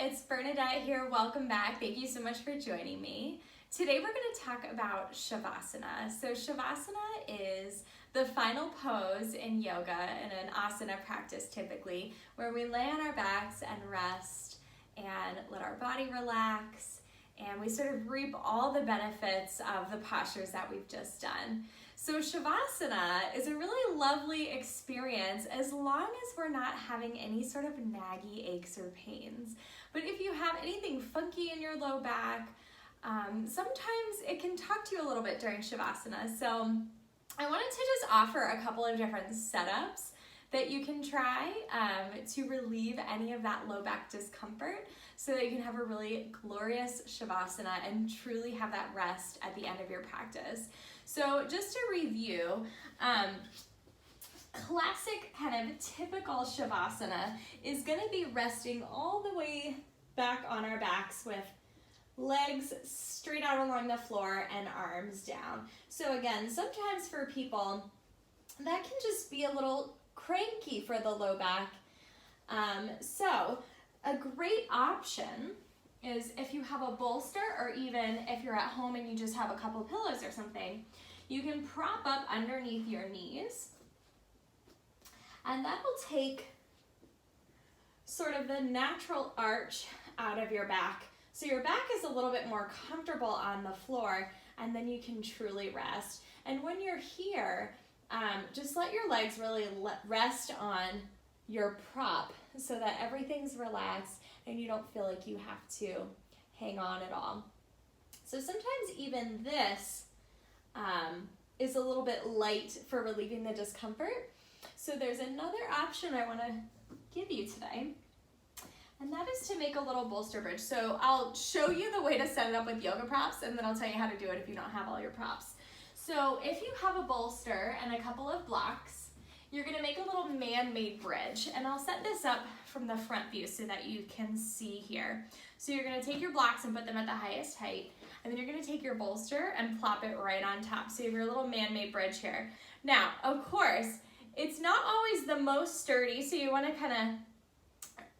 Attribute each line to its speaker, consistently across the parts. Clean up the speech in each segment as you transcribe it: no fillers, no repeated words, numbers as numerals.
Speaker 1: it's Bernadette here. Welcome back. Thank you so much for joining me. Today we're going to talk about Savasana. So Savasana is the final pose in yoga and an asana practice typically, where we lay on our backs and rest and let our body relax, and we sort of reap all the benefits of the postures that we've just done. So Savasana is a really lovely experience as long as we're not having any sort of naggy aches or pains. But if you have anything funky in your low back, sometimes it can talk to you a little bit during Savasana. So I wanted to just offer a couple of different setups that you can try to relieve any of that low back discomfort so that you can have a really glorious Savasana and truly have that rest at the end of your practice. So just to review, classic kind of typical Savasana is going to be resting all the way back on our backs with legs straight out along the floor and arms down. So again, sometimes for people, that can just be a little cranky for the low back. So a great option is if you have a bolster, or even if you're at home and you just have a couple pillows or something, you can prop up underneath your knees, and that will take sort of the natural arch out of your back. So your back is a little bit more comfortable on the floor, and then you can truly rest. And when you're here, just let your legs really rest on your prop so that everything's relaxed and you don't feel like you have to hang on at all. So sometimes even this is a little bit light for relieving the discomfort. So there's another option I want to give you today, and that is to make a little bolster bridge. So I'll show you the way to set it up with yoga props, and then I'll tell you how to do it if you don't have all your props. So if you have a bolster and a couple of blocks, you're gonna make a little man-made bridge, and I'll set this up from the front view so that you can see here. So you're gonna take your blocks and put them at the highest height, and then you're gonna take your bolster and plop it right on top. So you have your little man-made bridge here. Now, of course, it's not always the most sturdy, so you wanna kinda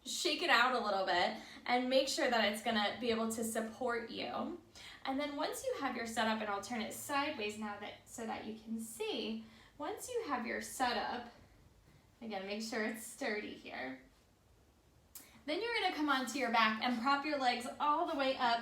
Speaker 1: shake it out a little bit and make sure that it's gonna be able to support you. And then once you have your setup, and I'll turn it sideways now so that you can see, once you have your setup, again, make sure it's sturdy here, then you're gonna come onto your back and prop your legs all the way up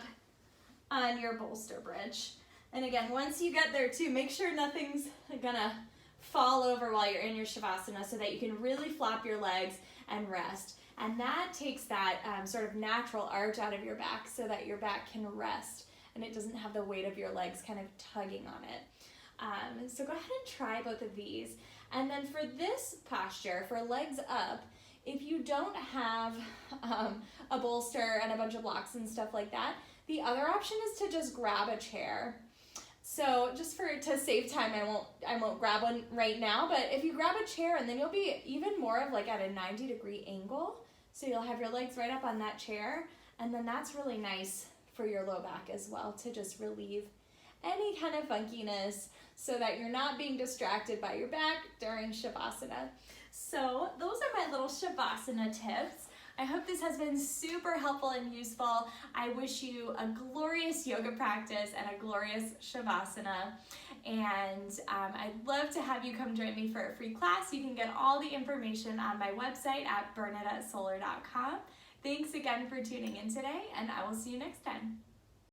Speaker 1: on your bolster bridge. And again, once you get there too, make sure nothing's gonna fall over while you're in your Savasana so that you can really flop your legs and rest. And that takes that sort of natural arch out of your back so that your back can rest and it doesn't have the weight of your legs kind of tugging on it. So go ahead and try both of these. And then for this posture, for legs up, if you don't have a bolster and a bunch of blocks and stuff like that, the other option is to just grab a chair. So just to save time, I won't grab one right now, but if you grab a chair, and then you'll be even more of like at a 90-degree angle. So you'll have your legs right up on that chair, and then that's really nice for your low back as well, to just relieve any kind of funkiness so that you're not being distracted by your back during Savasana. So those are my little Savasana tips. I hope this has been super helpful and useful. I wish you a glorious yoga practice and a glorious Savasana. And I'd love to have you come join me for a free class. You can get all the information on my website at bernadettesoler.com. Thanks again for tuning in today, and I will see you next time.